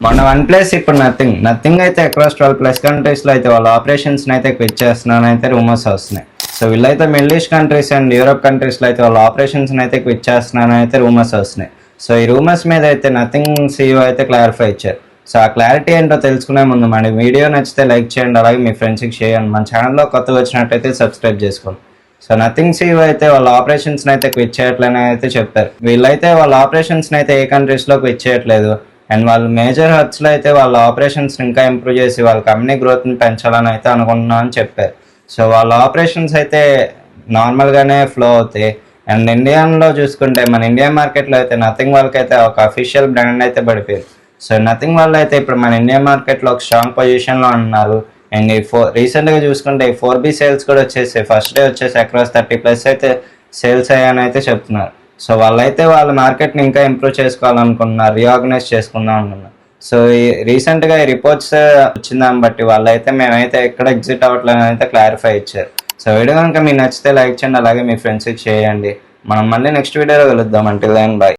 మన one plus ఇప్పుడు nothing అయితే అక్రాస్ 12+ కంట్రీస్లో అయితే వాళ్ళ ఆపరేషన్స్ని అయితే క్విట్ చేస్తున్నారని అయితే రూమర్స్ వస్తున్నాయి. సో వీళ్ళైతే middle east countries and Europe కంట్రీస్లో అయితే వాళ్ళ ఆపరేషన్స్ని అయితే క్విట్ చేస్తున్నారని అయితే రూమర్స్ వస్తున్నాయి. సో ఈ రూమర్స్ మీద అయితే నథింగ్ CEO అయితే క్లారిఫై ఇచ్చారు. సో ఆ క్లారిటీ ఏంటో తెలుసుకునే ముందు మన వీడియో నచ్చితే లైక్ చేయండి, అలాగే మీ ఫ్రెండ్స్కి షేర్ చేయండి. మన ఛానల్లో కొత్తగా వచ్చినట్టయితే సబ్స్క్రైబ్ చేసుకోండి. సో నథింగ్ CEO అయితే వాళ్ళ ఆపరేషన్స్ని అయితే క్విట్ చేయట్లేని అయితే చెప్పారు. వీళ్ళైతే వాళ్ళ ఆపరేషన్స్ని అయితే ఏ కంట్రీస్లో క్విట్ చేయట్లేదు అండ్ వాళ్ళు మేజర్ హబ్స్లో అయితే వాళ్ళ ఆపరేషన్స్ ఇంకా ఇంప్రూవ్ చేసి వాళ్ళ కంపెనీ గ్రోత్ని పెంచాలని అయితే అనుకుంటున్నాం అని చెప్పారు. సో వాళ్ళ ఆపరేషన్స్ అయితే నార్మల్గానే ఫ్లో అవుతాయి. అండ్ ఇండియాలో చూసుకుంటే మన ఇండియా మార్కెట్లో అయితే నథింగ్ వాళ్ళకైతే ఒక అఫీషియల్ బ్రాండ్ అయితే పడిపోయింది. సో నథింగ్ వాళ్ళు అయితే ఇప్పుడు మన ఇండియా మార్కెట్లో ఒక స్ట్రాంగ్ పొజిషన్లో ఉన్నారు. అండ్ రీసెంట్గా చూసుకుంటే ఈ 4B సేల్స్ కూడా వచ్చేసి ఫస్ట్ డే వచ్చేసి అక్రాస్ 30+ అయితే సేల్స్ అయ్యాయని అయితే చెప్తున్నారు. సో వాళ్ళైతే వాళ్ళ మార్కెట్ని ఇంకా ఇంప్రూవ్ చేసుకోవాలనుకుంటున్నారు, రీఆర్గనైజ్ చేసుకుందాం అనుకున్నారు. సో ఈ రీసెంట్గా ఈ రిపోర్ట్స్ వచ్చిందాన్ని బట్టి వాళ్ళైతే మేమైతే ఎక్కడ ఎగ్జిట్ అవ్వట్లేదని అయితే క్లారిఫై ఇచ్చారు. సో వీడియో కనుక మీకు నచ్చితే లైక్ చేయండి, అలాగే మీ ఫ్రెండ్స్కి షేర్ చేయండి. మనం మళ్ళీ నెక్స్ట్ వీడియోలో కలుద్దాం. Until then by.